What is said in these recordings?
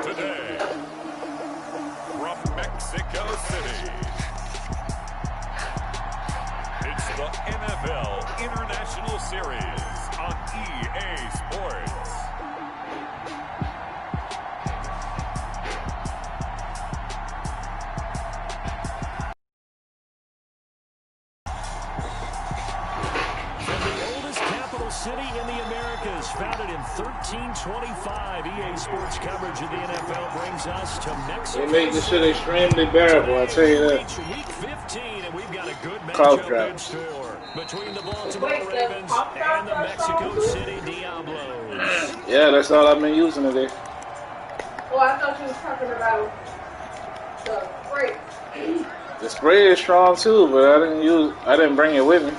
Today, from Mexico City, it's the NFL International Series on EA Sports. City in the Americas, founded in 1325. EA Sports coverage of the NFL brings us to Mexico. They make this shit extremely bearable, I tell you that. Week 15, and we've got a good matchup in store between the Baltimore Ravens and the Mexico City Diablos. Yeah, that's all I've been using today. Oh, I thought you was talking about the spray. The spray is strong too, but I didn't bring it with me.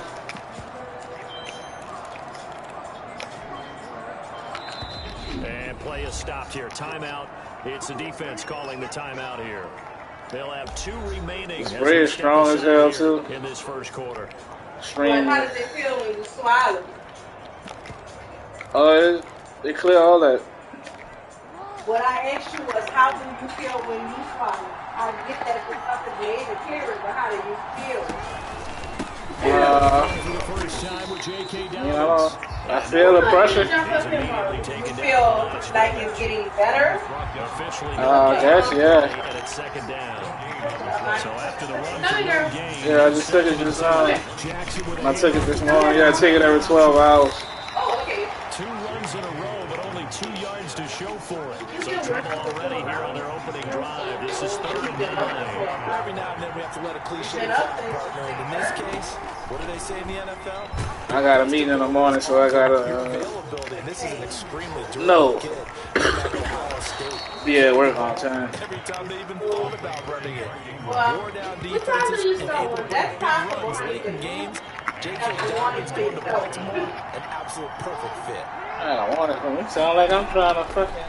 Play is stopped here. Timeout. It's the defense calling the timeout here. They'll have 2 remaining. The spray is strong as hell too. In this first quarter. Well, how did it feel when you swallowed? Oh, they clear all that. What I asked you was, how do you feel when you swallow? I get that it's up in the air to carry, but how do you feel? I feel the pressure. You feel like it's getting better? I guess, yeah. Yeah, I just took it this I took it this morning. Yeah, I take it every 12 hours. Oh, okay. 2 runs in a row, but only 2 yards to show for it. So trouble already here on their opening drive. This is 3rd and 9. Every now and then we have to let a cliche partner. And in this case, what do they say in the NFL? I got a meeting in the morning, so I gotta. This is an extremely no. Yeah, work on time. Every time they even thought about running it. Well, Wore down defenses and able to make big runs late in games. J.K. Dobbins going to Baltimore, an absolute perfect fit. I don't want it. It sound like I'm trying to fucking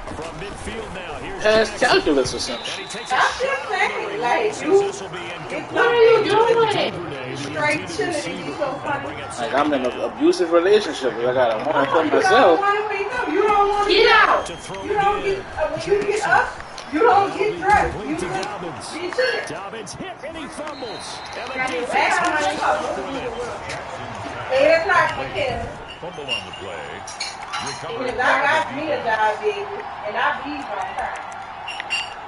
pass calculus or something. I'm just saying, like, what are you doing? Straight chilling, you so funny. Like, I'm in an abusive relationship. I gotta want to put myself. You don't want to get out. You don't get, when you get up, you don't get dressed. You just be chilling. Dobbins hit and he fumbles. And the defense 8 o'clock for him. Fumble on the play. Because I got me a job, baby, and I be my time.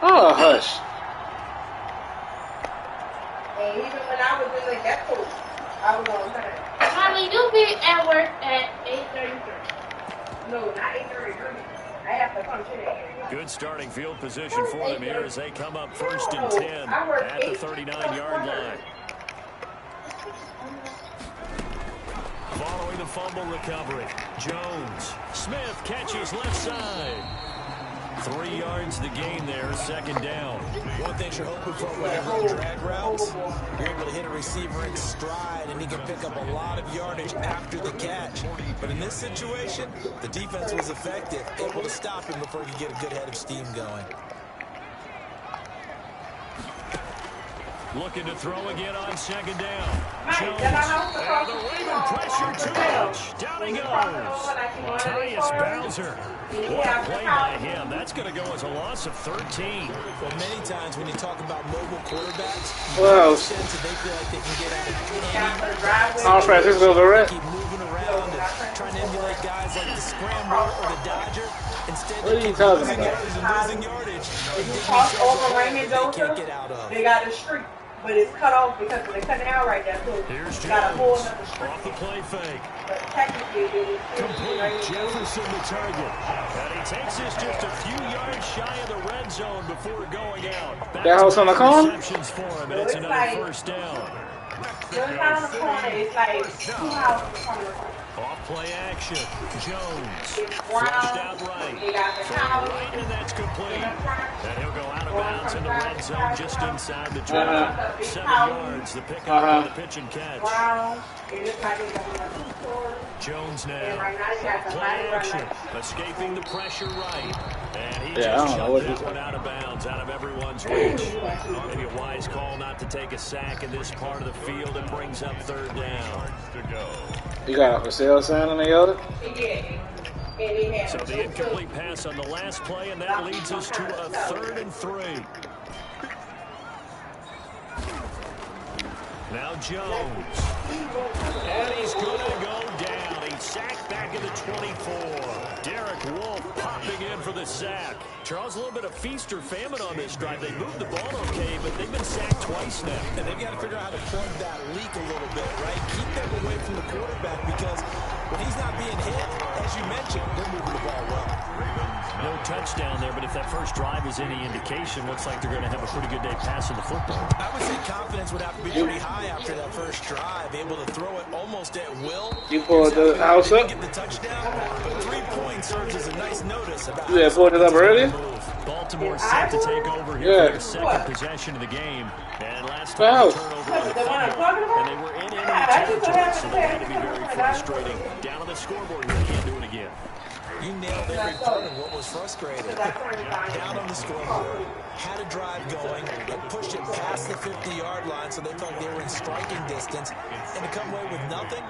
Oh, hush. And even when I was in the ghetto, I was on time. Mommy, you be at work at 8:33. No, not 8:33. I have to come to that. Good starting field position for them here as they come up 1st and 10 at the 39-yard line. Following the fumble recovery, Jones. Smith catches left side. 3 yards to gain there, 2nd down. One thing you're hoping for whenever you drag routes, you're able to hit a receiver in stride and he can pick up a lot of yardage after the catch. But in this situation, the defense was effective, able to stop him before he could get a good head of steam going. Looking to throw again on 2nd down. Jones. And the Raven pressure too much. Down he goes. Tyus Bowser. What a play by him. That's going to go as a loss of 13. Well, many times when you talk about mobile quarterbacks, well, they feel like they can get out of San Francisco's alright. Keep moving around and trying to emulate guys like the Scrambler or the Dodger. Instead, what are you talking about? losing yardage. If you cross over Raymond Joseph, they got the street. but it's cut off because when they cut it out right there, so Here's got a whole Jones. other string. Off the play fake. But technically, it was Complete. right Jefferson the target. And he takes this just a few yards shy of the red zone before going out. That house on the corner? Receptions for him, and it's another first down. So it's not on the corner. It's like 2 houses on the corner. Off play action. Jones. It's Flushed Brown. out right. They got the Throw house. right, and that's complete. In the front. And he'll go out of bounds in the red zone just inside the 20. 7 yards, the pickup on the pitch and catch. Brown. It looks like they got 2 stores. Jones And now. right now they got the Play line run action. like Escaping the pressure right. And he Yeah, I just don't know what shoved he's- that one out of bounds, out of everyone's reach. Maybe a wise call not to take a sack in this part of the field. It brings up 3rd down. To go. You got a for sale sign on the other? Yeah. And they had So the incomplete pass on the last play, and that leads us to a 3rd and 3. Now Jones. And he's going to go down. He's sacked back at the 24. Derek Wolfe popping in for the sack. Charles, a little bit of feast or famine on this drive. They moved the ball okay, but they've been sacked twice now. And they've got to figure out how to plug that leak a little bit, right? Keep them away from the quarterback because when he's not being hit, as you mentioned, they're moving the ball well. No touchdown there, but if that first drive is any indication, looks like they're going to have a pretty good day passing the football. I would say confidence would have to be pretty high after that first drive, able to throw it almost at will. You pulled the house up? Get the touchdown, but 3 points serves as a nice notice about You had pulled it up earlier? Baltimore set to take over here Yeah. for their second possession of the game. And last time, Wow. turnover on the The one I'm fumble, talking about? and they were in enemy that's just what territory, so happened they had to to be very frustrating. Down on the scoreboard here, can't do it again. You nailed every part of what was frustrating. Down on the scoreboard, had a drive going, and pushed it past the 50-yard line so they felt they were in striking distance, and to come away with nothing,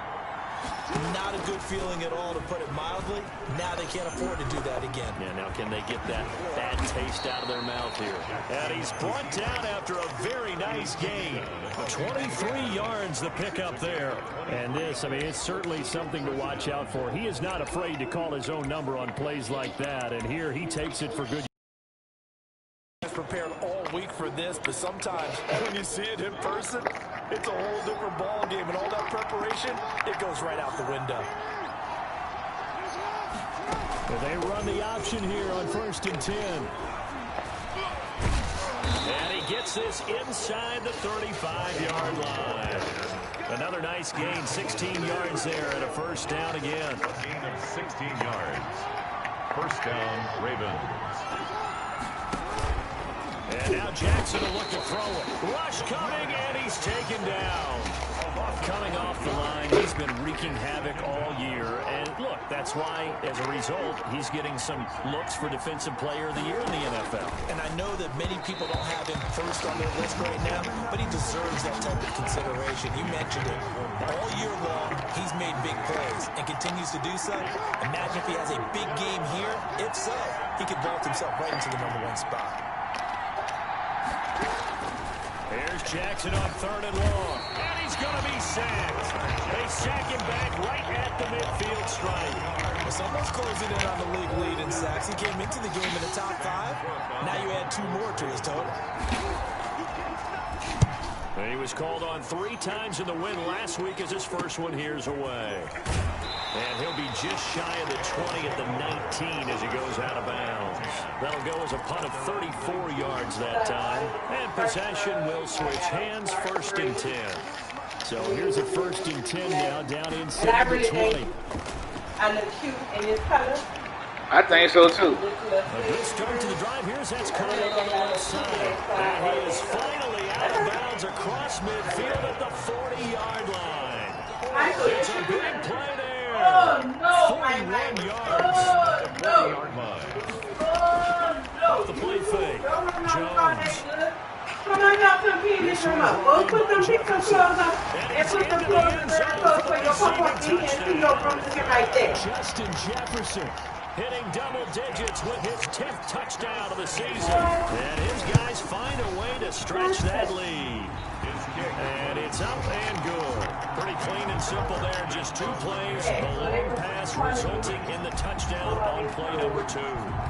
not a good feeling at all, to put it mildly. Now they can't afford to do that again. Yeah, now can they get that bad taste out of their mouth here? And he's brought down after a very nice gain. 23 yards the pickup there. And this, I mean, it's certainly something to watch out for. He is not afraid to call his own number on plays like that. And here he takes it for good. Prepared all week for this, but sometimes when you see it in person, it's a whole different ball game, and all that preparation, it goes right out the window. They run the option here on 1st and 10. And he gets this inside the 35-yard line. Another nice gain, 16 yards there, and a first down again. A gain of 16 yards. First down, Ravens. And now Jackson will look to throw it. Rush coming, and he's taken down. Coming off the line, he's been wreaking havoc all year. And look, that's why, as a result, he's getting some looks for Defensive Player of the Year in the NFL. And I know that many people don't have him first on their list right now, but he deserves that type of consideration. You mentioned it. All year long, he's made big plays and continues to do so. Imagine if he has a big game here. If so, he could vault himself right into the #1 spot. Here's Jackson on 3rd and long. And he's going to be sacked. They sack him back right at the midfield stripe. Well, someone's closing in on the league lead in sacks. He came into the game in the top 5. Now you add 2 more to his total. He was called on 3 times in the win last week as his first one here's away. And he'll be just shy of the 20 at the 19 as he goes out of bounds. That'll go as a punt of 34 yards that time. And possession will switch hands, 1st and 10. So here's a 1st and 10 now down inside the 20. I look cute in this color. I think so too. A good start to the drive. Here's that's Conner on the left side. And he is finally out of bounds across midfield at the 40-yard line. It's a big play there. Oh, no, 41 yards. Oh, no. 40-yard line. Oh, no. Off the play fake. Jones. Come on, y'all, come clean this room up. Go put some clothes up and put some clothes in the clothes for your pop-up in here and see your room to get right there. Justin Jefferson hitting double digits with his 10th touchdown of the season. And his guys find a way to stretch that lead. And it's up and good. Pretty clean and simple there. Just 2 plays. The long pass resulting in the touchdown on play number 2.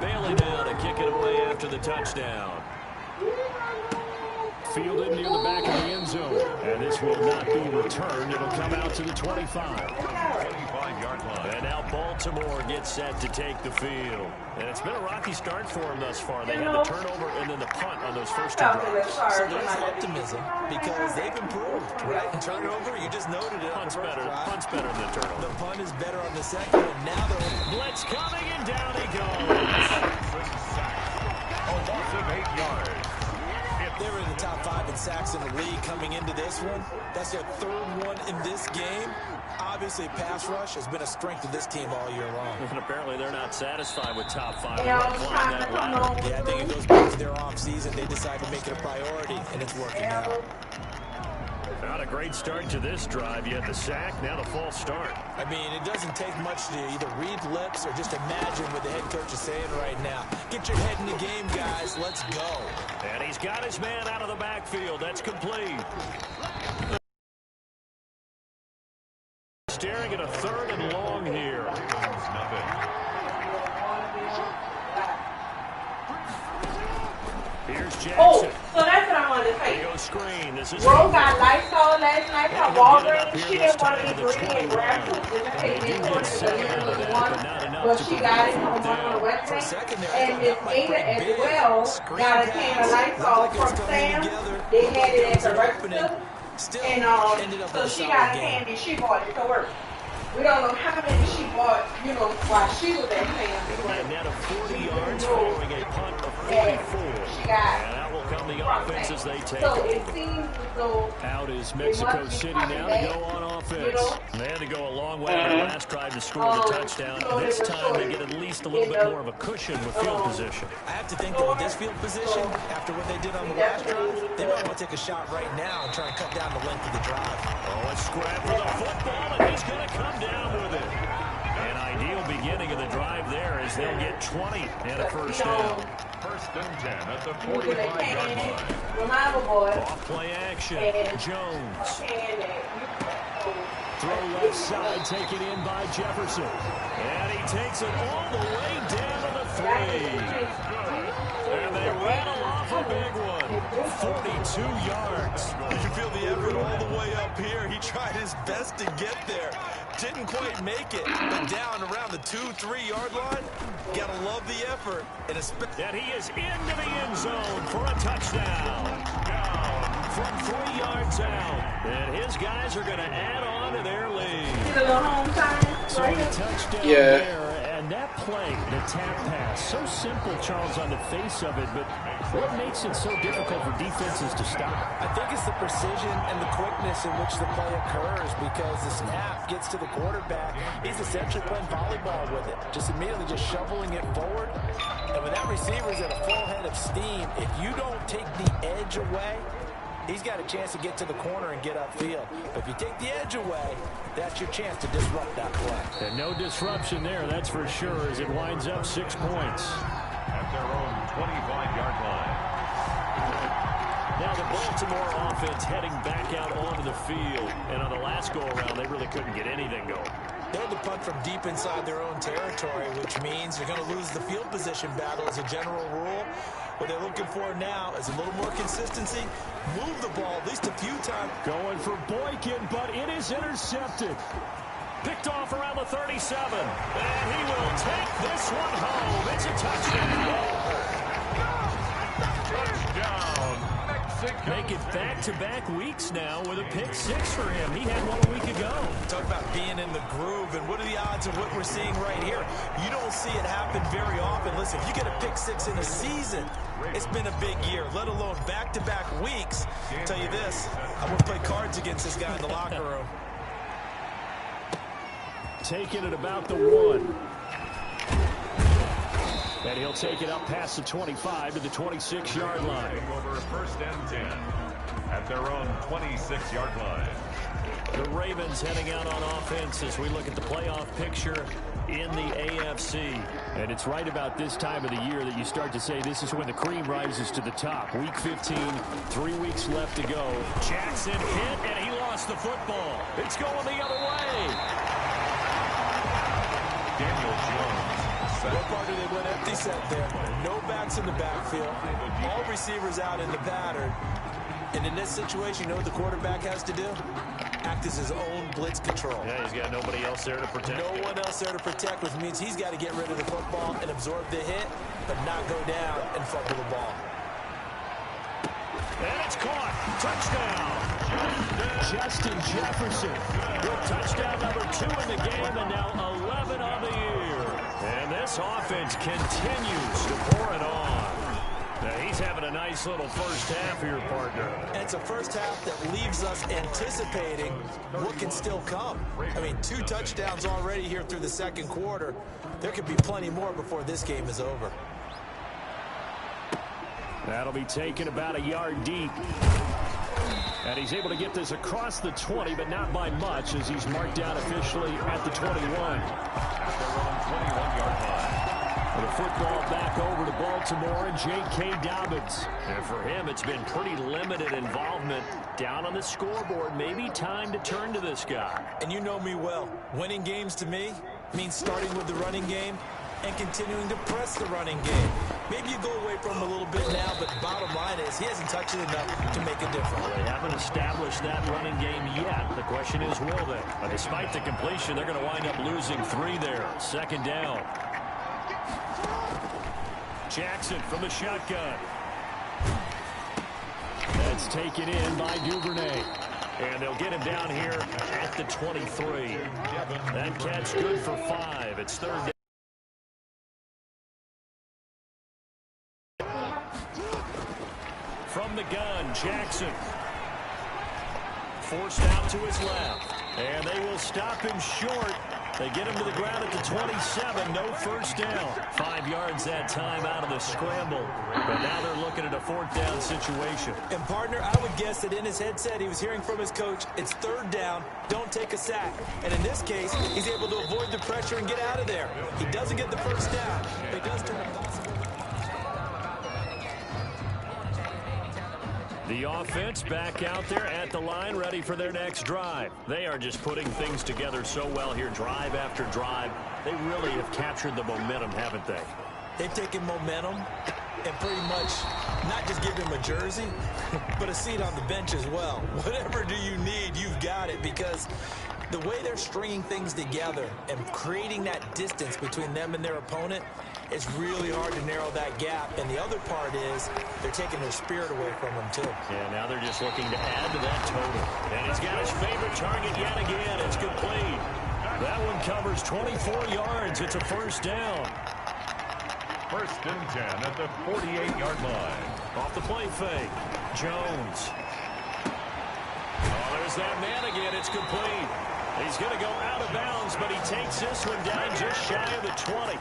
Bailey now to kick it away after the touchdown. fielded near the back of the end zone. And this will not be returned. It'll come out to the 25. 25-yard line. And now Baltimore gets set to take the field. And it's been a rocky start for them thus far. They had the turnover and then the punt on those first two drives. So there's optimism because they've improved, right? Turnover, you just noted it. Punt's better than the turnover. The punt is better on the second, and now they're blitz coming, and down he goes. A loss of 8 yards. They were in the top 5 in sacks in the league coming into this one. That's their third one in this game. Obviously, pass rush has been a strength of this team all year long. And apparently they're not satisfied with top 5. Yeah, I think it goes back to their offseason. They decided to make it a priority, and it's working out. Not a great start to this drive. You had the sack, now the false start. I mean, it doesn't take much to either read lips or just imagine what the head coach is saying right now. Get your head in the game, guys. Let's go. And he's got his man out of the backfield. That's complete. Staring at a 3rd and long here. Here's Jackson. Oh, so that's what I wanted to say. They go screen. This is Rose got Lysol last night from Walgreens. She didn't want to be greedy and grab it. But she got it from one of the websites. And Miss Ada as well got a can of Lysol from Sam. They had it at the register. And so she got a can and she bought it to work. We don't know how many she bought, you know, while she was at Sam. A net of 40 yards following a punt of 44. And that will come the offense as they take so it seems as though out is Mexico City now to go on offense. They had to go a long way on the last drive to score the touchdown. This time they get at least a little bit more of a cushion with field position. I have to think that with this field position, after what they did on the last drive, they might want to take a shot right now and try and cut down the length of the drive. Oh, a scrap for the football, and he's going to come down with it. An ideal beginning of the drive there as they'll get 20 and a first down. 1st and 10 at the 45-yard line. Off play action. Jones. Throw left side, taken in by Jefferson. And he takes it all the way down to the 3. And they rattle off a big one. 42 yards. You can feel the effort all the way up here. He tried his best to get there. Didn't quite make it, but down around the 2-3 yard line. Gotta love the effort. And he is into the end zone for a touchdown. Down from 3 yards out. And his guys are going to add on to their lead. So a touchdown there. And that play, the tap pass, so simple, Charles, on the face of it, but what makes it so difficult for defenses to stop? I think it's the precision and the quickness in which the play occurs because the snap gets to the quarterback. He's essentially playing volleyball with it, just immediately just shoveling it forward. And when that receiver's at a full head of steam, if you don't take the edge away, he's got a chance to get to the corner and get upfield. But if you take the edge away, that's your chance to disrupt that play. And no disruption there, that's for sure, as it winds up 6 points. At their own 25-yard line. Now the Baltimore offense heading back out onto the field. And on the last go-around, they really couldn't get anything going. They had to punt from deep inside their own territory, which means they're going to lose the field position battle as a general rule. What they're looking for now is a little more consistency. Move the ball at least a few times. Going for Boykin, but it is intercepted. Picked off around the 37. And he will take this one home. It's a touchdown. Touchdown. Make it back-to-back weeks now with a pick 6 for him. He had one a week ago. Talk about being in the groove, and what are the odds of what we're seeing right here? You don't see it happen very often. Listen, if you get a pick 6 in a season, it's been a big year, let alone back-to-back weeks. I'll tell you this, I would play cards against this guy in the locker room. Taking it about the 1. And he'll take it up past the 25 to the 26-yard line. Over 1st and 10 at their own 26-yard line. The Ravens heading out on offense as we look at the playoff picture in the AFC. And it's right about this time of the year that you start to say this is when the cream rises to the top. Week 15, 3 weeks left to go. Jackson hit, and he lost the football. It's going the other way. Daniel Jones. What part do they went empty set there? No backs in the backfield. All receivers out in the pattern. And in this situation, you know what the quarterback has to do? Act as his own blitz control. Yeah, he's got nobody else there to protect. No one else there to protect, which means he's got to get rid of the football and absorb the hit, but not go down and fumble the ball. And it's caught. Touchdown. Justin Jefferson with touchdown number 2 in the game, and now 11 on the year. And this offense continues to pour it on. Now he's having a nice little first half here, partner. And it's a first half that leaves us anticipating what can still come. I mean, 2 touchdowns already here through the second quarter. There could be plenty more before this game is over. That'll be taken about a yard deep. And he's able to get this across the 20, but not by much, as he's marked down officially at the 21. At their own 21-yard line. The football back over to Baltimore and J.K. Dobbins. And for him, it's been pretty limited involvement down on the scoreboard. Maybe time to turn to this guy. And you know me well. Winning games to me means starting with the running game and continuing to press the running game. Maybe you go away from him a little bit now, but bottom line is he hasn't touched it enough to make a difference. They haven't established that running game yet. The question is, will they? But despite the completion, they're going to wind up losing 3 there. Second down. Jackson from the shotgun. That's taken in by Duvernay. And they'll get him down here at the 23. That catch good for 5. It's third down. From the gun, Jackson. Forced out to his left. And they will stop him short. They get him to the ground at the 27. No first down. 5 yards that time out of the scramble. But now they're looking at a 4th down situation. And, partner, I would guess that in his headset he was hearing from his coach, it's 3rd down, don't take a sack. And in this case, he's able to avoid the pressure and get out of there. He doesn't get the first down, but he does turn a possible. The offense back out there at the line, ready for their next drive. They are just putting things together so well here, drive after drive. They really have captured the momentum, haven't they? They've taken momentum and pretty much not just give him a jersey, but a seat on the bench as well. Whatever do you need, you've got it, because the way they're stringing things together and creating that distance between them and their opponent, it's really hard to narrow that gap. And the other part is they're taking their spirit away from them, too. Yeah, now they're just looking to add to that total. And he's got his favorite target yet again. It's complete. That one covers 24 yards. It's a first down. 1st and 10 at the 48-yard line. Off the play fake. Jones. Oh, there's that man again. It's complete. He's going to go out of bounds, but he takes this one down just shy of the 20.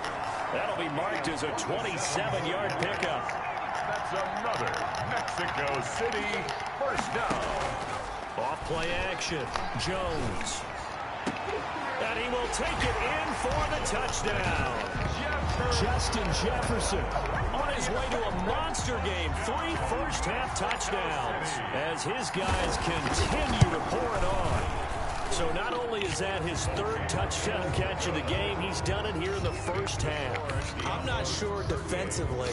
That'll be marked as a 27-yard pickup. That's another Mexico City first down. Off play action. Jones. And he will take it in for the touchdown. Justin Jefferson on his way to a monster game. 3 first-half touchdowns as his guys continue to pour it on. So not only is that his 3rd touchdown catch of the game, he's done it here in the first half. I'm not sure defensively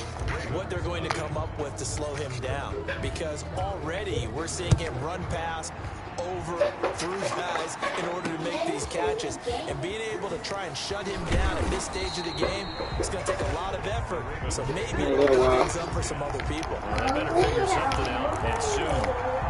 what they're going to come up with to slow him down, because already we're seeing him run past, over, through guys in order to make these catches. And being able to try and shut him down at this stage of the game, it's going to take a lot of effort. So maybe it'll open things up for some other people. They better figure something out, and soon.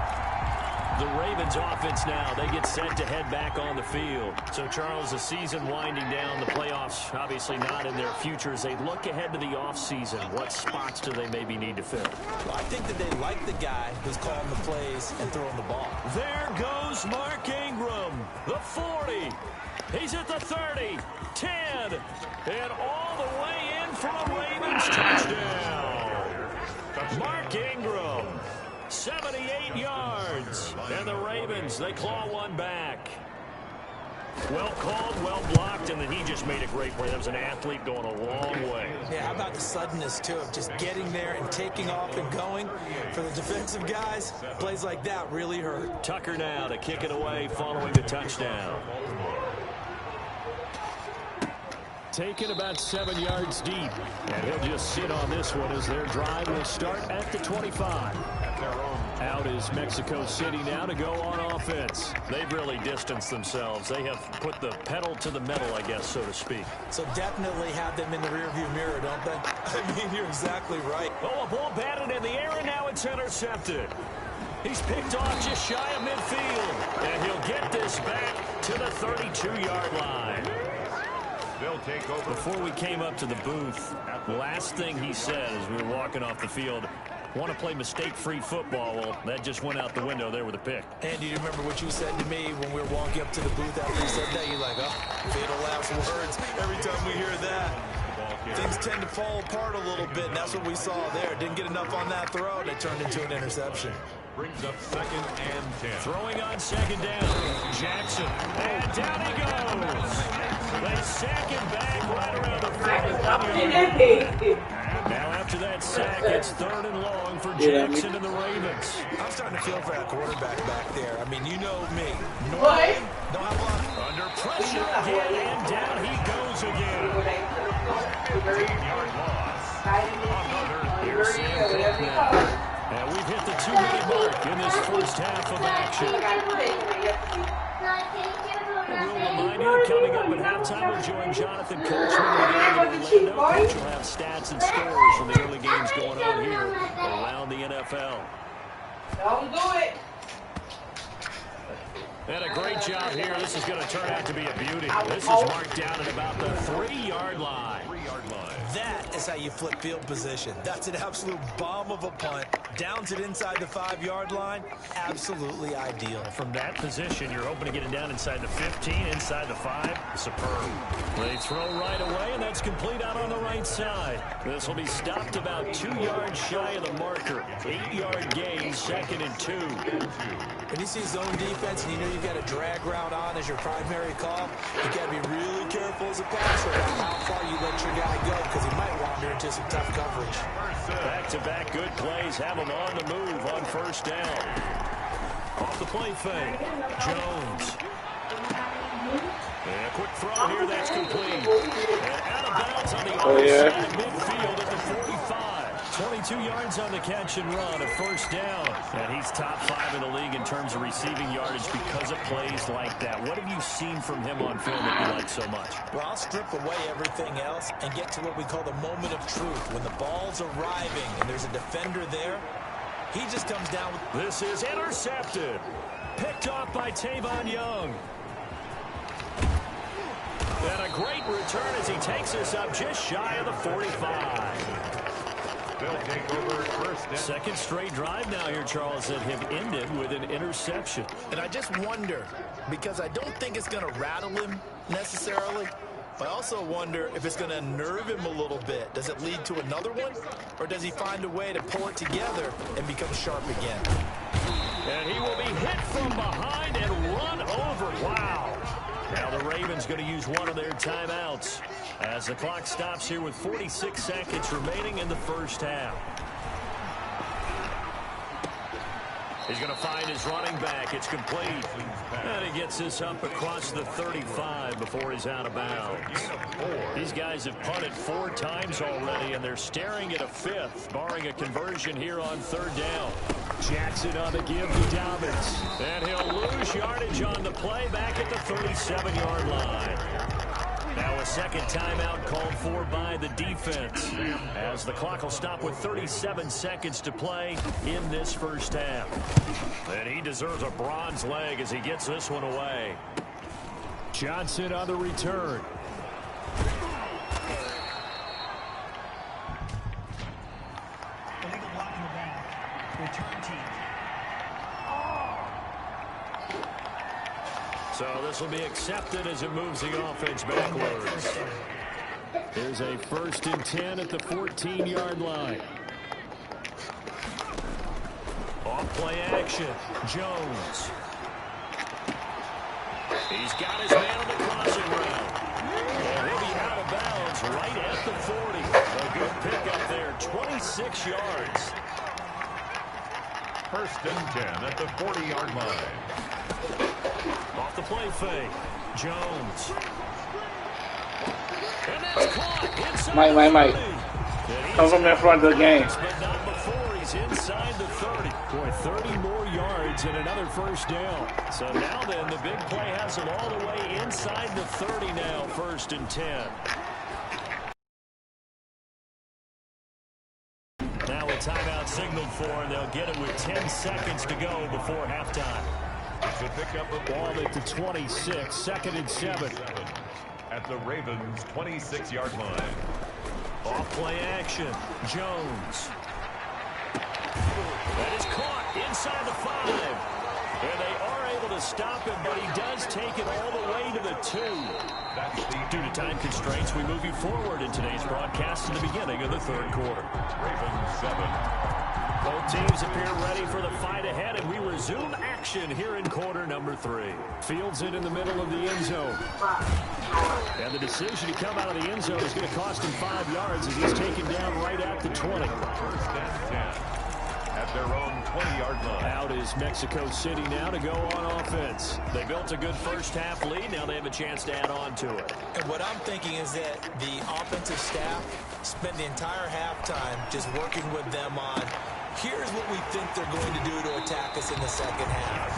The Ravens offense now, they get set to head back on the field. So, Charles, the season winding down, the playoffs obviously not in their future. As they look ahead to the offseason, what spots do they maybe need to fill? Well, I think that they like the guy who's calling the plays and throwing the ball. There goes Mark Ingram, the 40. He's at the 30, 10, and all the way in for a Ravens touchdown. Mark Ingram. 78 yards. And the Ravens, they claw one back. Well called, well blocked, and then he just made a great play. That was an athlete going a long way. Yeah, how about the suddenness, too, of just getting there and taking off and going? For the defensive guys, plays like that really hurt. Tucker now to kick it away following the touchdown. Taken about 7 yards deep. And he'll just sit on this one as their drive will start at the 25. Out is Mexico City now to go on offense. They've really distanced themselves. They have put the pedal to the metal, I guess, so to speak. So definitely have them in the rearview mirror, don't they? I mean, you're exactly right. Oh, a ball batted in the air, and now it's intercepted. He's picked off just shy of midfield, and he'll get this back to the 32-yard line. They'll take over. Before we came up to the booth, last thing he said as we were walking off the field, want to play mistake-free football. Well, that just went out the window there with a pick. Andy, you remember what you said to me when we were walking up to the booth after you said that? You're like, oh, fatal last words. Every time we hear that, things tend to fall apart a little bit, and that's what we saw there. Didn't get enough on that throw, and it turned into an interception. Brings up 2nd and 10. Throwing on 2nd down. Jackson. And down he goes. They sack him back right around the 40. Now after that sack, it's 3rd and long for Jackson and the Ravens. I'm starting to feel for that quarterback back there. I mean, you know me. What? Don't have a lot. Under pressure again, and down he goes again. 15-yard loss. Another Here's Sam. And we've hit the 2-minute mark in this first half of action. We'll remind you, coming up at halftime, we'll join Jonathan Coachman in Orlando. Coach will have stats and scores from the early games going on here around the NFL. Don't do it. And a great job here. This is going to turn out to be a beauty. This is marked down at about the 3-yard line. That is how you flip field position. That's an absolute bomb of a punt. Downs it inside the 5-yard line. Absolutely ideal. From that position, you're hoping to get it down inside the 15, inside the 5. Superb. They throw right away, and that's complete out on the right side. This will be stopped about 2 yards shy of the marker. 8-yard gain, 2nd and 2. When you see zone defense and you know you've got a drag route on as your primary call, you got to be really careful as a passer about how far you let your guy go, because he might wander into some tough coverage. Back-to-back good plays have him on the move on 1st down. Off the play fake, Jones. And a quick throw here, that's complete. And out of bounds on the outside midfield at the 45. 22 yards on the catch and run, a 1st down. And he's top 5 in the league in terms of receiving yardage because of plays like that. What have you seen from him on film that you like so much? Well, I'll strip away everything else and get to what we call the moment of truth. When the ball's arriving and there's a defender there, he just comes down with... This is intercepted. Picked off by Tavon Young. And a great return as he takes us up just shy of the 45. They'll take over 1st and 2nd straight drive now here, Charles, that have ended with an interception. And I just wonder, because I don't think it's going to rattle him necessarily, but I also wonder if it's going to unnerve him a little bit. Does it lead to another one? Or does he find a way to pull it together and become sharp again? And he will be hit from behind and run over. Wow. Now the Ravens going to use one of their timeouts as the clock stops here with 46 seconds remaining in the first half. He's going to find his running back. It's complete. And he gets this up across the 35 before he's out of bounds. These guys have punted 4 times already, and they're staring at a 5th, barring a conversion here on 3rd down. Jackson on the give to Dobbins. And he'll lose yardage on the play back at the 37-yard line. Now a 2nd timeout called for by the defense as the clock will stop with 37 seconds to play in this first half. And he deserves a bronze leg as he gets this one away. Johnson on the return. Illegal block in the back. Return team. So this will be accepted as it moves the offense backwards. There's a 1st and 10 at the 14-yard line. Off-play action. Jones. He's got his man on the crossing route. And he'll be out of bounds right at the 40. A good pickup there, 26 yards. 1st and 10 at the 40-yard line. Off the play fake. Jones. And that's caught inside Mike. Come from in front of the game. But not before he's inside the 30. Boy, 30 more yards and another first down. So now then, the big play has them all the way inside the 30 now, 1st and 10. Now a timeout signaled for, and they'll get it with 10 seconds to go before halftime. To pick up a Ball at the 26, 2nd and 7. At the Ravens' 26-yard line. Off play action. Jones. That is caught inside the 5. And they are able to stop him, but he does take it all the way to the 2. Due to time constraints, we move you forward in today's broadcast to the beginning of the 3rd quarter. Ravens 7. Both teams appear ready for the fight ahead, and we resume action here in quarter number 3. Fields it in the middle of the end zone. And the decision to come out of the end zone is going to cost him 5 yards as he's taken down right at the 20. 1st and 10. At their own 20-yard line. Out is Mexico City now to go on offense. They built a good first half lead. Now they have a chance to add on to it. And what I'm thinking is that the offensive staff spent the entire halftime just working with them on, here's what we think they're going to do to attack us in the second half.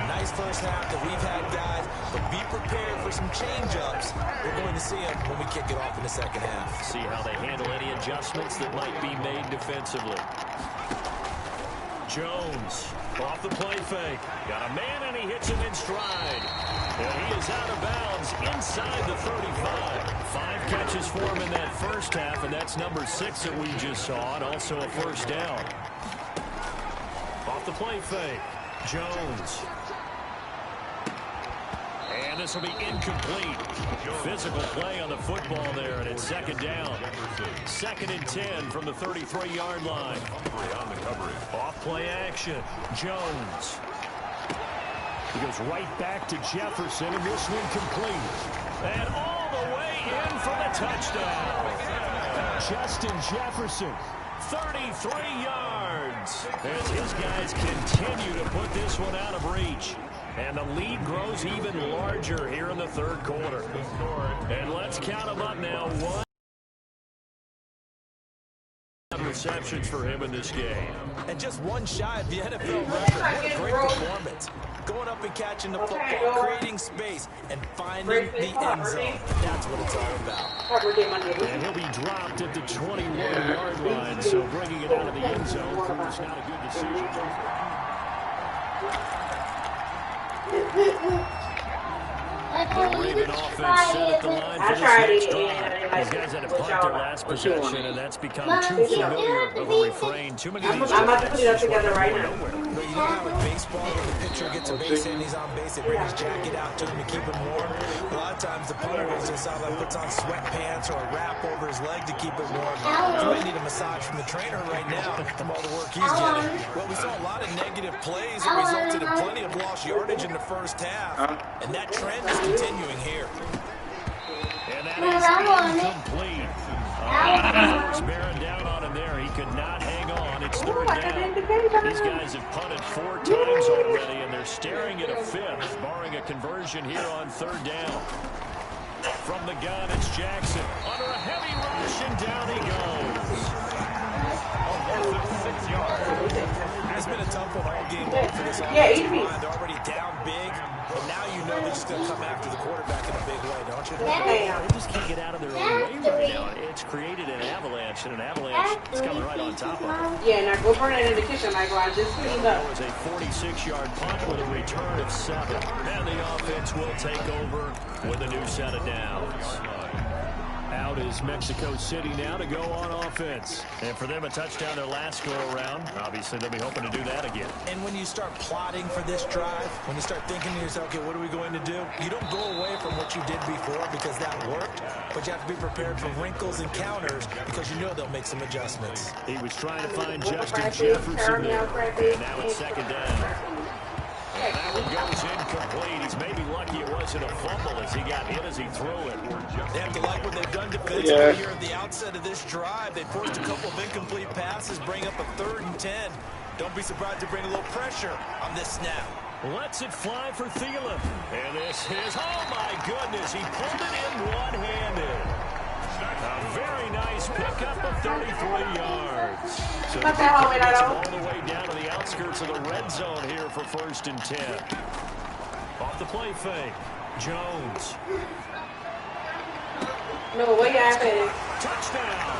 Nice first half that we've had, guys, but be prepared for some change-ups. We're going to see them when we kick it off in the second half. See how they handle any adjustments that might be made defensively. Jones off the play fake. Got a man, and he hits him in stride. And he is out of bounds inside the 35. 5 catches for him in that first half, and that's number 6 that we just saw, and also a first down. Off the play fake. Jones. And this will be incomplete. Physical play on the football there, and it's 2nd down. 2nd and 10 from the 33-yard line. On the coverage. Off play action. Jones. He goes right back to Jefferson, and this one complete. And all the way in for the touchdown. Justin Jefferson, 33 yards. As his guys continue to put this one out of reach. And the lead grows even larger here in the 3rd quarter. And let's count them up now. 1 receptions for him in this game. And just 1 shy of the NFL record. What a great performance. Going up and catching the football, creating space, and finding the end zone. That's what it's all about. And he'll be dropped at the 21-yard line, so bringing it out of the end zone proves not a good decision. The Raven offense set at the line for this next drive. These guys had to punt their last possession, and that's become too familiar of a refrain. Too many of these I'm about to put it up together right now. But you know how in baseball, when the pitcher gets a base hit and he's on base, they bring his jacket out to him to keep him warm. A lot of times the punter will just puts on sweatpants or a wrap over his leg to keep it warm. You might need a massage from the trainer right now from all the work he's getting. Well, we saw a lot of negative plays that resulted in plenty of lost yardage in the first half, and that trend is continuing here. And that is incomplete. Was bearing down on him there. He could not hang on. It's 3rd down. These guys have punted 4 times already, and they're staring at a 5th, barring a conversion here on 3rd down. From the gun, it's Jackson. Under a heavy rush, and down he goes. Almost 6 yards. It's been a tough one all game long for this offensive line. They're already down big, and now you know they're just going to come after the quarterback in a big way, don't you? They just can't get out of their own way right now. It's created an avalanche, and an avalanche is coming right on top of them. Yeah, now go burn it in the kitchen, Michael. I just cleaned up. That was a 46-yard punt with a return of 7. And the offense will take over with a new set of downs. Out is Mexico City now to go on offense. And for them, a touchdown their last go-around. Obviously, they'll be hoping to do that again. And when you start plotting for this drive, when you start thinking to yourself, okay, what are we going to do? You don't go away from what you did before because that worked, but you have to be prepared for wrinkles and counters because you know they'll make some adjustments. He was trying to find Justin Jefferson there, and now it's 2nd down. And that one goes incomplete. He's maybe lucky it wasn't a fumble as he got hit as he threw it. They have to like what they've done defensively here at the outset of this drive. They forced a couple of incomplete passes, bring up a 3rd and 10. Don't be surprised to bring a little pressure on this snap. Lets it fly for Thielen. And this is, oh my goodness, he pulled it in one-handed. Very nice pickup of 33 yards. So Put that home in that all the way down to the outskirts of the red zone here for 1st and 10. Off the play fake. Jones. No, where you at? Touchdown.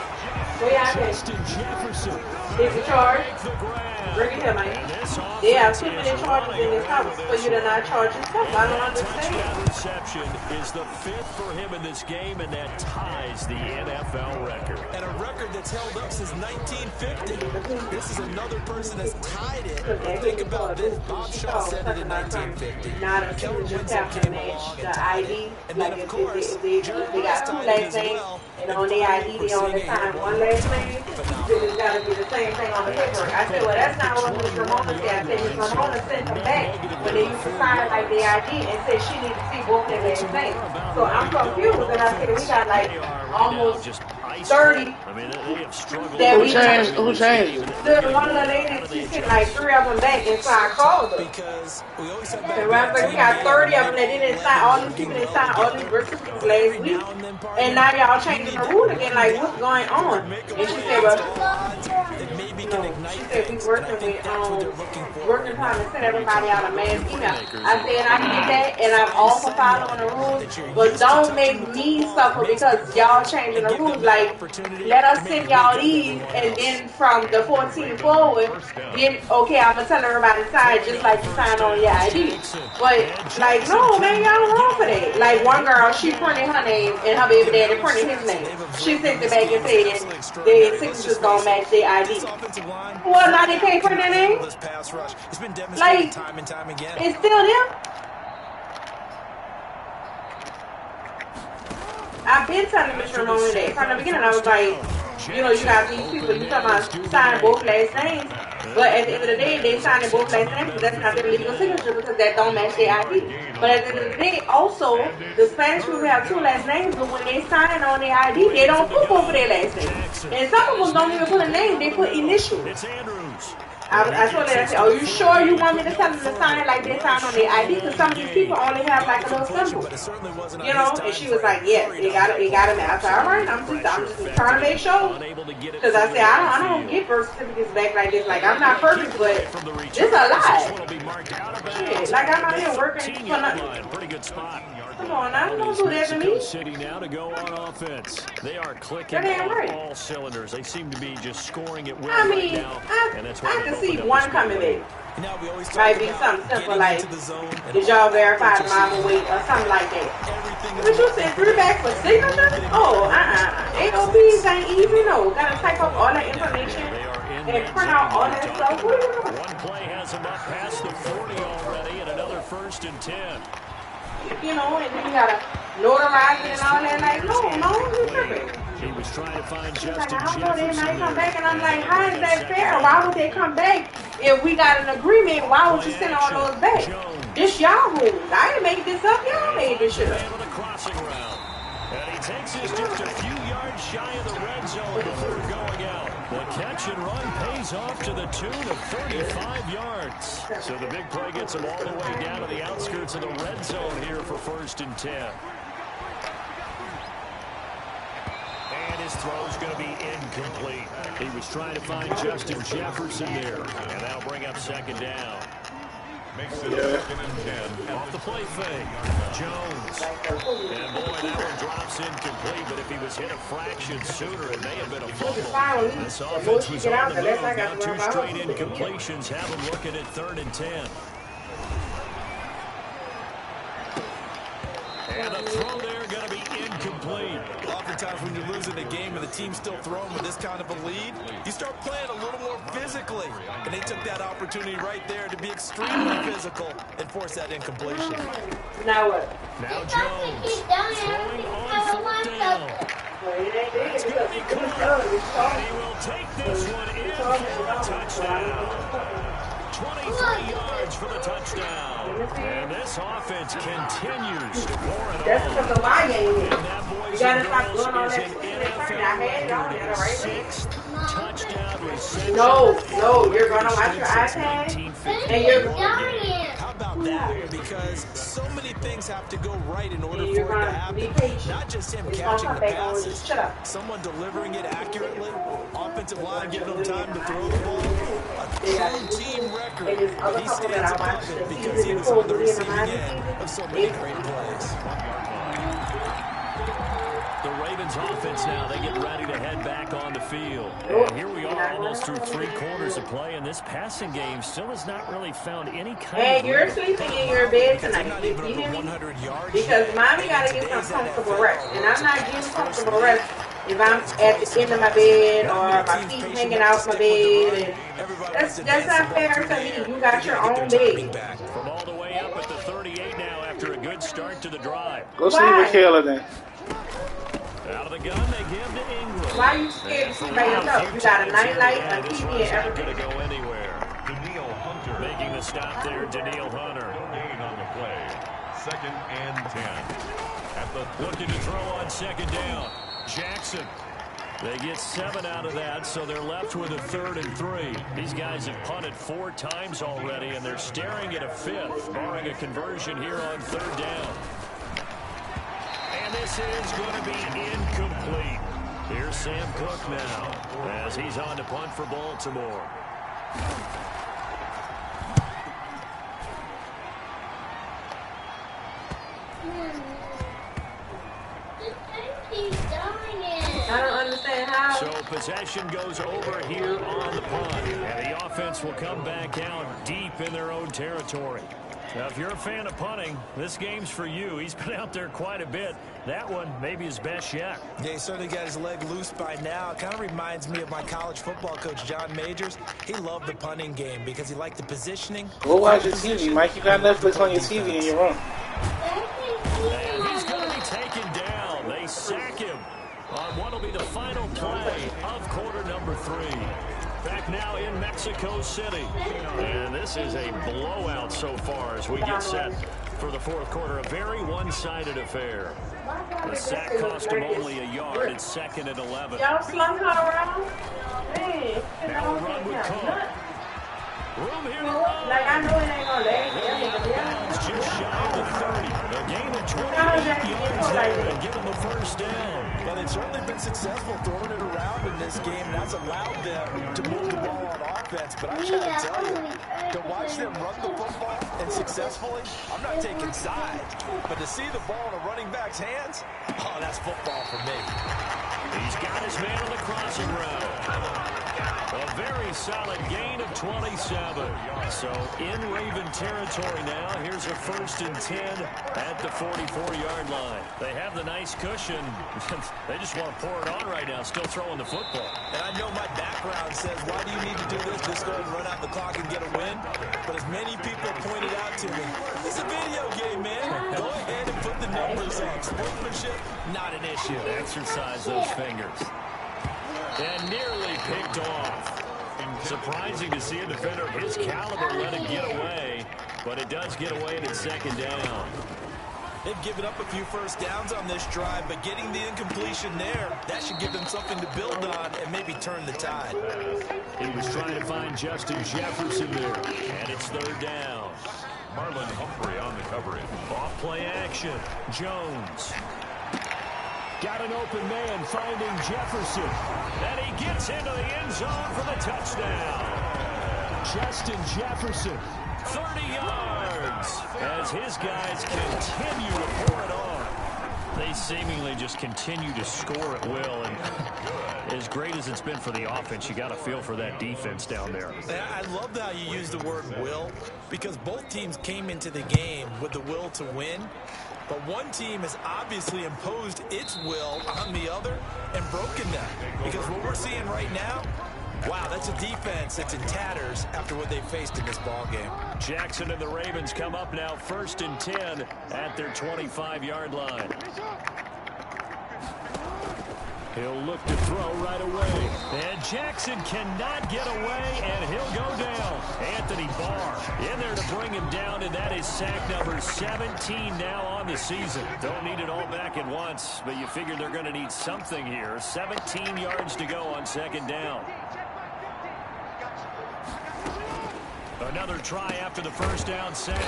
Where you at? Justin Jefferson. Is the charge? Take the grab. Bring it here, man. And this They have offense too many is charges in this house for you to not charge yourself. I don't Touchdown understand. reception is the 5th for him in this game, and that ties the NFL record. And a record that's held up since 1950. This is another person that's tied it. Think about this. Bob Shaw said it in 1950. Not a team just have to match the ID. Like if they got two last names and on the ID they only sign one last name, then it's got to be the same thing on the paper. I said, well, that's not what Ms. Ramona said. I said, Ms. Ramona sent them back when they used to sign like the ID and said she needed to see both their last names. So I'm confused, and I said, we got like almost 30 that we changed. Who changed it? One of the ladies, she sent like 3 of them back, and so I called her. Because we always have And we got 30 of them that didn't sign, all these people that signed all these birth certificates last week. And now y'all changing the rule again, like what's going on? And she said, well, no, she said we working trying to send everybody out a mass email. I said, I get that, and I'm all for following the rules, but don't make me suffer because y'all changing the rules. Like, let us send y'all these, and then from the 14th forward, then, okay, I'm going to tell everybody to sign just like you sign on your ID. But, like, no, man, y'all wrong for that. Like, one girl, she printed her name, and her baby daddy printed his name. She sent it back and said their signatures don't match their ID. Well, now they can't print their name? Like, it's still them? I've been telling Mr. Ramona that from the beginning. I was like, you know, you got these people, you talking about signing both last names, but at the end of the day, they signing both last names because that's not their legal signature because that don't match their ID. But at the end of the day, also, the Spanish people have 2 last names, but when they sign on their ID, they don't put both of their last names. And some of them don't even put a name, they put initials. It's Andrews. I told her, I said, are you sure you want me to tell them to sign like they sign on their ID? Because some of these people only have like a little symbol. You know? And she was like, yes, they got it. I said, all right, I'm just trying to make sure. Because I said, I don't get birth certificates back like this. Like, I'm not perfect, but it's a lie. Shit, like I'm out here working for nothing. Pretty good spot. Come on, I don't do that to me. City now to go on offense. They are clicking on all cylinders. They seem to be just scoring at will I mean, right now. I can see one coming back. Might be something simple like, did y'all verify the mama weight or something like that? But you said 3 back for signature? Oh, AOBs ain't easy, no. Gotta type up all that information and print out all that stuff. What are you doing? One play has him up past the 40 already and another 1st and 10. You know, and then you gotta notarize it and all that. Like, no, you tripping. He was trying to find Like, Justin I don't know, they Jefferson. might come back, and I'm like, how is that fair? Why would they come back if we got an agreement? Why would you send all those back? This y'all rules. I didn't make this up. Y'all made this shit up. With a crossing route. And he takes us just a few yards shy of the red zone before going out. The catch and run pays off to the tune of 35 yards. So the big play gets him all the way down to the outskirts of the red zone here for 1st and 10. And his throw's going to be incomplete. He was trying to find Justin Jefferson there. And that'll bring up 2nd down. Makes it 2nd and 10. Off the play fake. Jones. And boy, that one drops incomplete, but if he was hit a fraction sooner, it may have been a fumble. This offense was on the move. Now 2 straight incompletions have him looking at 3rd and 10. And the throw there going to be incomplete. Oftentimes when you're losing a game and the team's still throwing with this kind of a lead, you start playing a little more physically. And they took that opportunity right there to be extremely physical and force that incompletion. Now what? Now Jones throwing on 4th down. That's going to be caught. And he will take this one in for a touchdown. 23 yards for the touchdown. And this offense continues to pour it That's on. because of my game. And that, boys You gotta and stop girls, doing all is that an shit. I had y'all there, NFL right? 6th touchdown reception. No, you're gonna watch your iPad and you're that because so many things have to go right in order for it to happen. Not just him catching the passes, someone delivering it accurately, offensive line giving him time to throw the ball. A true team record. He stands above it because he was on the receiving end of so many great plays. The Ravens offense now, they get ready to head back on the field. And here we are almost through 3 quarters of play, and this passing game still has not really found any kind of... Hey, you're sleeping in your bed tonight. You hear me? Because mommy got to get some comfortable rest. And I'm not getting comfortable rest if I'm at the end of my bed or my feet hanging out my bed. And that's not fair to me. You got your own bed. From all the way up at the 38 now after a good start to the drive. Go sleep with Kayla then. Out of the gun, they give to Ingram. Why are you scared to sleep by yourself? You got a nightlight, a TV, and everything. Going to go anywhere. Danielle Hunter making the stop there. Danielle Hunter. Gain on the play. 2nd and 10. At the looking to throw on 2nd down. Jackson. They get 7 out of that, so they're left with a 3rd and 3. These guys have punted 4 times already, and they're staring at a 5th, barring a conversion here on 3rd down. And this is going to be incomplete. Here's Sam Cook now as he's on to punt for Baltimore. I don't understand how. So possession goes over here on the punt. And the offense will come back out deep in their own territory. Now, if you're a fan of punting, this game's for you. He's been out there quite a bit. That one, maybe his best yet. Yeah, he certainly got his leg loose by now. It kind of reminds me of my college football coach, John Majors. He loved the punting game because he liked the positioning. Go watch your TV, Mike. You got Netflix on your TV in your room. And he's going to be taken down. They sack him on what will be the final play of quarter number 3. Back now in Mexico City. And this is a blowout so far as we get set for the 4th quarter. A very one-sided affair. The sack cost him only a yard. It's 2nd and 11. Y'all slung her around? Hey, now a run with Cook. Room here to run. Like, I know it ain't gonna last. Just shy of the 30. A gain of 28 yards there and give him a 1st down. Well, they've certainly been successful throwing it around in this game. That's allowed them to move the ball on offense. But I gotta tell you, to watch them run the football and successfully, I'm not taking sides. But to see the ball in a running back's hands, oh, that's football for me. He's got his man on the crossing route. A very solid gain of 27. So in Raven territory now. Here's a 1st and 10 at the 44-yard line. They have the nice cushion. They just want to pour it on right now, still throwing the football. And I know my background says, why do you need to do this? Just go and run out the clock and get a win. But as many people pointed out to me, it's a video game, man. Go ahead and put the numbers on. Sportsmanship, not an issue. Exercise those fingers. And nearly picked off. Surprising to see a defender of his caliber let it get away, but it does get away and it's 2nd down. They've given up a few 1st downs on this drive, but getting the incompletion there, that should give them something to build on and maybe turn the tide. He was trying to find Justin Jefferson there, and it's 3rd down. Marlon Humphrey on the coverage. Off play action. Jones. Got an open man finding Jefferson. And he gets into the end zone for the touchdown. Justin Jefferson, 30 yards, as his guys continue to pour it on. They seemingly just continue to score at will. And as great as it's been for the offense, you got to feel for that defense down there. I love how you use the word will, because both teams came into the game with the will to win. But one team has obviously imposed its will on the other and broken them. Because what we're seeing right now, wow, that's a defense that's in tatters after what they faced in this ball game. Jackson and the Ravens come up now 1st and 10 at their 25-yard line. He'll look to throw right away. And Jackson cannot get away, and he'll go down. Anthony Barr in there to bring him down, and that is sack number 17 now on the season. Don't need it all back at once, but you figure they're going to need something here. 17 yards to go on 2nd down. Another try after the first down sack.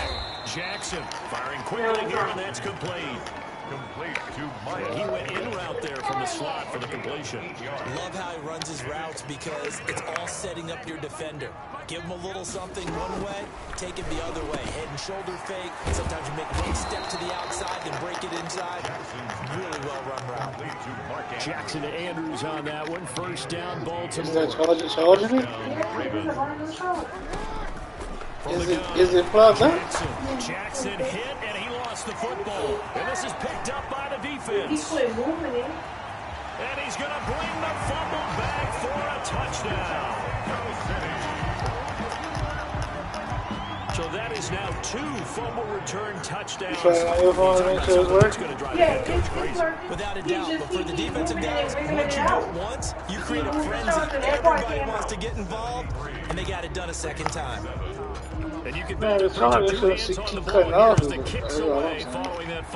Jackson firing quickly here, and that's complete. Complete to Mike. He went in route there from the slot for the completion. Love how he runs his routes because it's all setting up your defender. Give him a little something one way, take it the other way. Head and shoulder fake. Sometimes you make one step to the outside, then break it inside. Really well-run route. Jackson to Andrews on that one. First down, Baltimore. Is that charging it? Is it plugged up? Jackson hit, and he lost the football. And this is picked up by the defense. He quit moving it. And he's going to bring the fumble back for a touchdown. So that is now 2 fumble return touchdowns. Yeah, it's working. Without a doubt, but for the defensive guys, once you do it once, you create a frenzy. Everybody wants to get involved, and they got it done a second time. And you can Man, the Chargers should keep cutting off.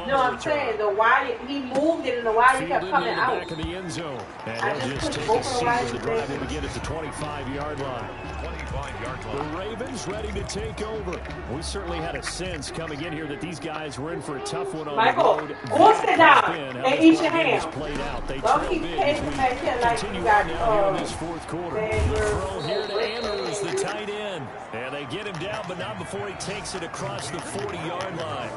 No, I'm saying the wire, he moved it and the wire kept coming out. Back in the end zone. And they'll just take a seat of the drive and begin at the 25-yard line. 25-yard line. The Ravens ready to take over. We certainly had a sense coming in here that these guys were in for a tough one on Michael, the road. go sit down and eat your ham. Played out. They Don't trail keep big pacing back here like continue you got, on now here in this fourth quarter. Throw here to man, Andrews, the tight end. And they get him down, but not before he takes it across the 40-yard line.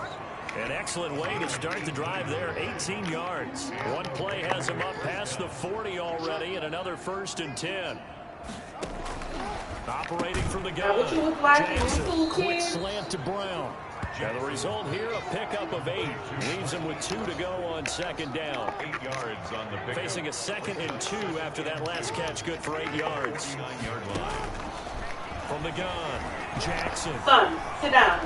An excellent way to start the drive there, 18 yards. One play has him up past the 40 already, and another 1st and 10. Operating from the gun. Jackson, quick slant to Brown. And the result here, a pickup of 8. Leaves him with 2 to go on 2nd down. 8 yards on the pickup. Facing a 2nd and 2 after that last catch, good for 8 yards. 9-yard line. From the gun, Jackson. Son, sit down.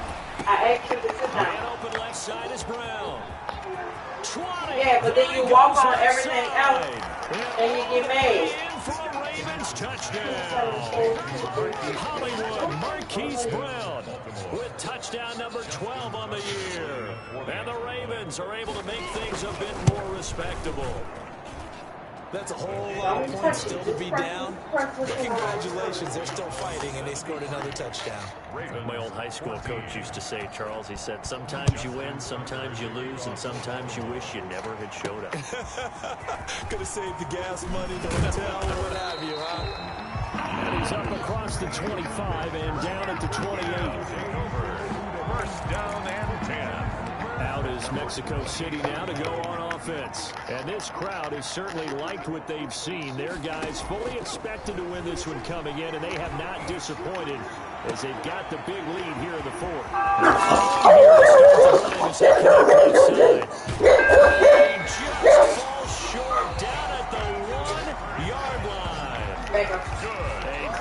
I asked you to sit Man down. open left side is Brown. 20. Yeah, but then you walk on everything else and you get mad. In for a Ravens touchdown. Hollywood Marquise Brown with touchdown number 12 on the year. And the Ravens are able to make things a bit more respectable. That's a whole lot of points still to be down. But congratulations, they're still fighting, and they scored another touchdown. My old high school coach used to say, Charles, he said, sometimes you win, sometimes you lose, and sometimes you wish you never had showed up. Could have saved the gas money, the hotel, or what have you, huh? And he's up across the 25 and down at the 28. First down and 10. Out is Mexico City now to go on offense. And this crowd has certainly liked what they've seen. Their guys fully expected to win this one coming in, and they have not disappointed as they've got the big lead here in the fourth. He just falls short down at the 1-yard line. A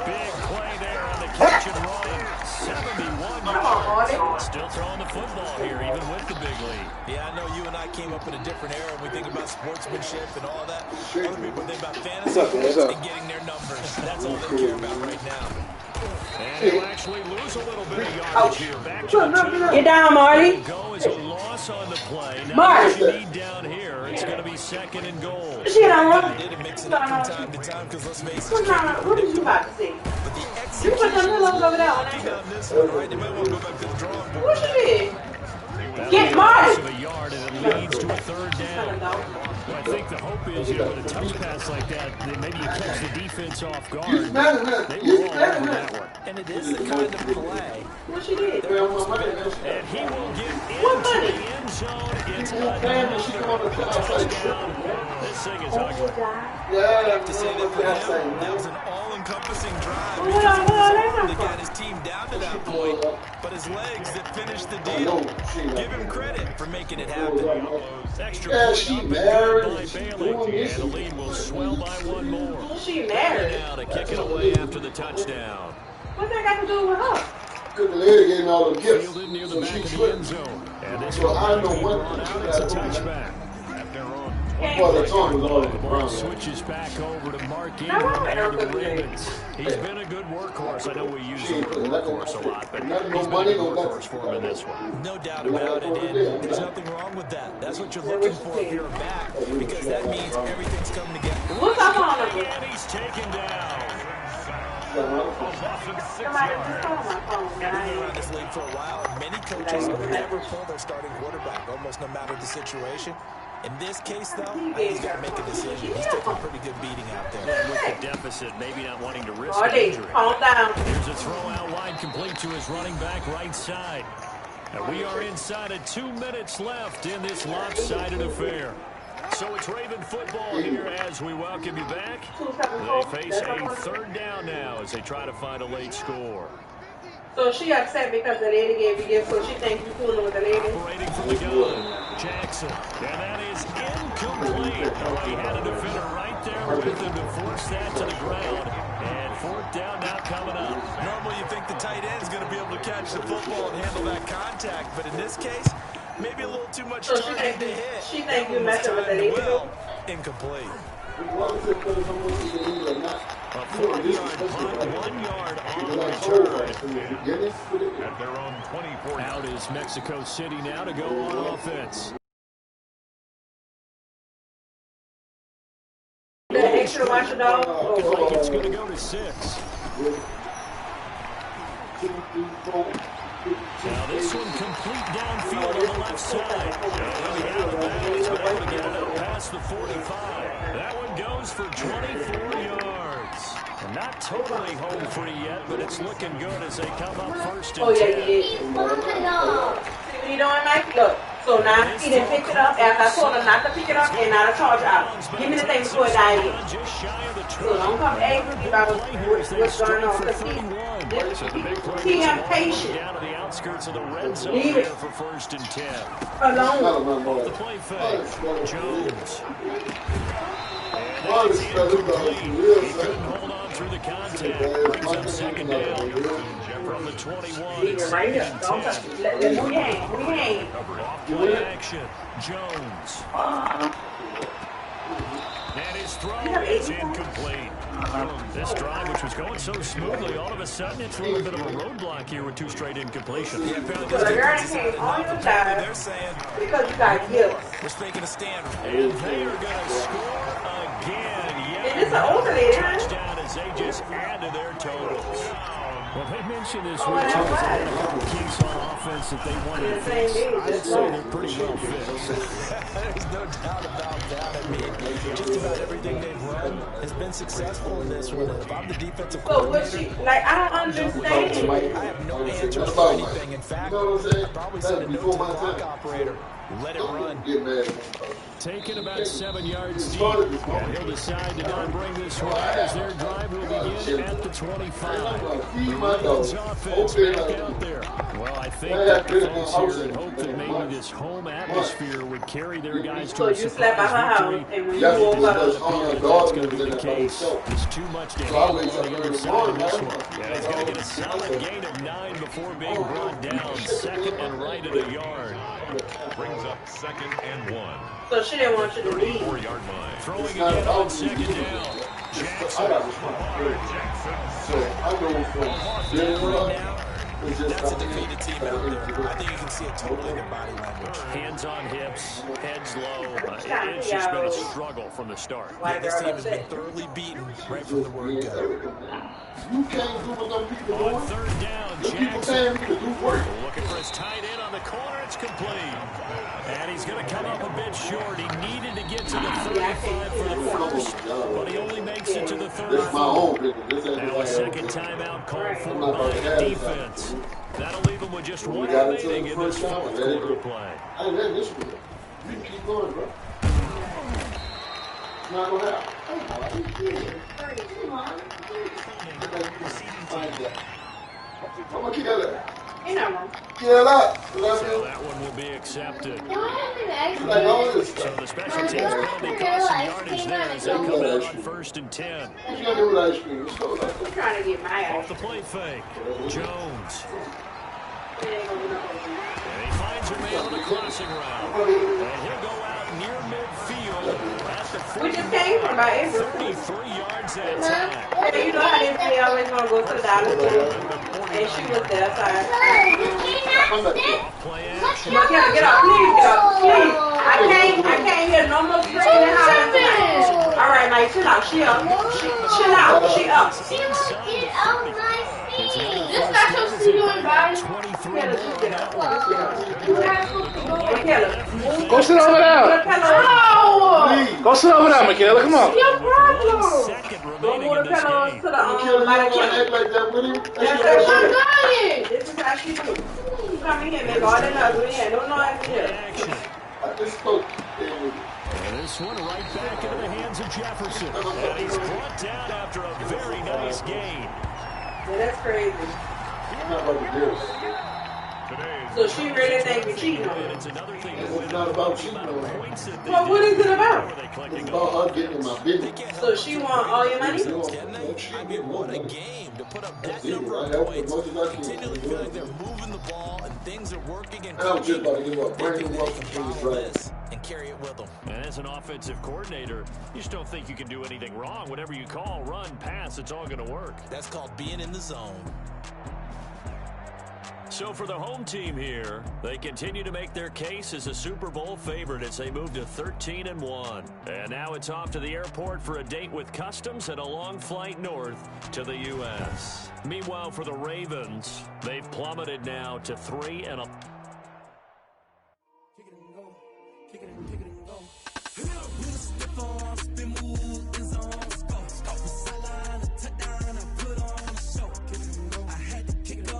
big play there on the catch and run. 71 yards. Still throwing the football here, even with the big lead. Yeah, I know you and I came up in a different era when we think about sportsmanship and all that. Other people think about fantasy points and getting their numbers. That's all they care about right now. And he'll actually lose a little bit of yardage here. Back to the 2. Get down, Marty. Go is a loss on the play. Now Marty. what you need down here, it's going to be 2nd and goal. Shit, I'm I running. did it mix it up from time to time because let's face it, What did you about to say? but the You put them execution pillows over there on on that. this one, right? They might want to go back to the drawing board. What you did? That'll Get be a Marty. loss of a yard, and it leads to a 3rd down. Well, I think the hope is, with a touch pass like that, that maybe you catch the defense off guard. They were all over that one. And it is the kind of play. What she did? And he will get into the end zone. It's another touchdown. This thing is ugly. I have to say that for him, that was an all-encompassing drive. He got his team down to that point, but his legs that finished the deal. Give him credit for making it happen. Extra point up and good by Bailey. And the lead will swell by 1 more. She married. Now to kick it away after the touchdown. What's that got to do with her? Good lady getting all the gifts. Fielded near the So back she of the slipped. end zone. And this Well, I one know will be what brought out. you It's a got going. touchback. Well, the tongue was all over the The ball ground. switches back over to Mark Ingram and the Ravens. He's been a good workhorse. I know we use the word workhorse a lot, but he's been a good workhorse for him in this one. No doubt about it, and there's nothing wrong with that. That's what you're looking for if you're a back, because that means everything's coming together. What's up on her? And he's taken down. loss of 6 Somebody yards. just called my phone. We've been around this league for a while, and many coaches never pull their starting quarterback, almost no matter the situation. In this case, though, I think he's got to make a decision. He's taking a pretty good beating out there. With the deficit, maybe not wanting to risk Oh, they injury. calm down. Here's a throw out wide, complete to his running back right side. And we are inside of 2 minutes left in this lopsided affair. So it's Raven football here as we welcome you back. They face a third down now as they try to find a late score. So she upset because the lady gave you gift, so she thinks you fooling with the lady. Operating from the gun, Jackson. And that is incomplete. Oh, he had a defender right there with him to force that to the ground. And fourth down now coming up. Normally you think the tight end's going to be able to catch the football and handle that contact, but in this case, maybe a little too much So target to hit. she think you messing with the lady. Well, incomplete. A 4-yard punt, 1 yard on the return. At their own 24. Out is Mexico City now to go on offense. The extra watchdog. Looking like it's going to go to 6. Now this one complete downfield on the left side. He's been able to get it up past the 45. That one goes for 24 yards. And not totally home free yet, but it's looking good as they come up first and 10. Oh, yeah, he did. See what he doing, Mike? Look. So now he didn't pick it up after I told him not to pick it up and not to charge out. Give me the thing before it died in. So don't come angry about what's going on. Because he impatient. Down to the outskirts of the red zone Leave there it for first and 10. alone. The play fake. Jones. And that is incomplete. He couldn't hold on through the contact. Brings up second down. From the 21. Leave it right here. Don't touch it. Let move your hand. Move your hand. Play action. Jones. And his throw is incomplete. This drive, which was going so smoothly, all of a sudden it's a little bit of a roadblock here with 2 straight incompletions. Yeah, apparently So the girl came on your side they're saying because you got gifts. we're making a stand. And they are going to score again. And it's an older lady, huh? Touchdown as they just add to their totals. Well, they mentioned this Oh, week, that's too, as right. a couple of keys on offense that they wanted to The same fix. age, I'd that's say right. they're pretty well fixed. There's no doubt about that. I mean, just about everything they've run has been successful in this one. If I'm the defensive So what she, like, I don't understand. I have no answers for anything. In fact, I'd probably send a note to the clock operator. Let it run. Taken about 7 yards deep, and he'll decide to not bring this one out as their drive will begin at the 25. The Ravens offense back out there. Well, I think that the folks here had hoped that maybe this home atmosphere would carry their guys to So a you slept at her surprise house, victory. and when you woke up, That's going to be the case. It's too much to handle on the other side of this one. Yeah, he's going to get a solid gain of 9 before being brought down. Second and right at a yard. Brings up 2nd and 1. so she didn't want you to leave. 4-yard line. Throwing again on second down. Jackson. That's a defeated team out there. I think you can see it totally in their body language. Hands on hips, heads low. It's just been a struggle from the start. Yeah, this team has been thoroughly beaten right from the word go. You can't do what them people On doing. third down, The people Jackson saying we can do work. looking for his tight end on the corner. It's complete. And he's going to come up a bit short. He needed to get to the 35 for the first, but he only makes it to the This is my 34. home business. This ain't Now a like second timeout called for I'm not by gonna the have it. defense. That'll leave him with just one got it to remaining the in this first down. fourth Let it quarter go. play. I read this one. You can keep going, bro. It's not gonna happen. I'm gonna keep that there. You know, Mom. Yeah, that. You know what I So mean? that one will be accepted. Like all this So stuff. the special teams penalty cost some yardage there as they come out on first and 10. What you gonna do with ice cream? Let's go. I'm trying to get my Off ass. the play fake, Jones. It ain't gonna be no problem. And he finds a man on the crossing route. And he'll go out near midfield at the We just came from about April. 33 yards that time. Hey, you know how they always want to go to the Dollar Store? And she was there, sorry. Play action. But get up, please get up, please. I can't hear no more screaming and hollering tonight. All right, Mike, chill out. She up. Chill out. She up. Inside This not your studio environment. Go sit over there. Go sit over there, Michaela. Come on. Your problem. Go move the pillows to the by the kennel. Act like that with him. That's her dying. This is how she do. You come in here, make all that noise. Yeah, don't know how to do it. I just spoke. And this one right back into the hands of Jefferson. And he's brought down after a very nice gain. Yeah, that's crazy. I'm not about to do this. So she really think you're cheating on her. It's another thing. It's not about cheating on her. Well, what is it about? It's about her getting in my business. So she want all your money? She don't get What a money. game to put up that That's it. number I of help as points. much as I can. Continually feel like they're moving the ball and things are working and And I'm just about to give up. they Brand think new they welcome can to this follow drive. this and carry it with them. And as an offensive coordinator, you just don't think you can do anything wrong. Whatever you call, run, pass, it's all going to work. That's called being in the zone. So for the home team here, they continue to make their case as a Super Bowl favorite as they move to 13-1. And now it's off to the airport for a date with Customs and a long flight north to the U.S. Meanwhile, for the Ravens, they've plummeted now to 3-0.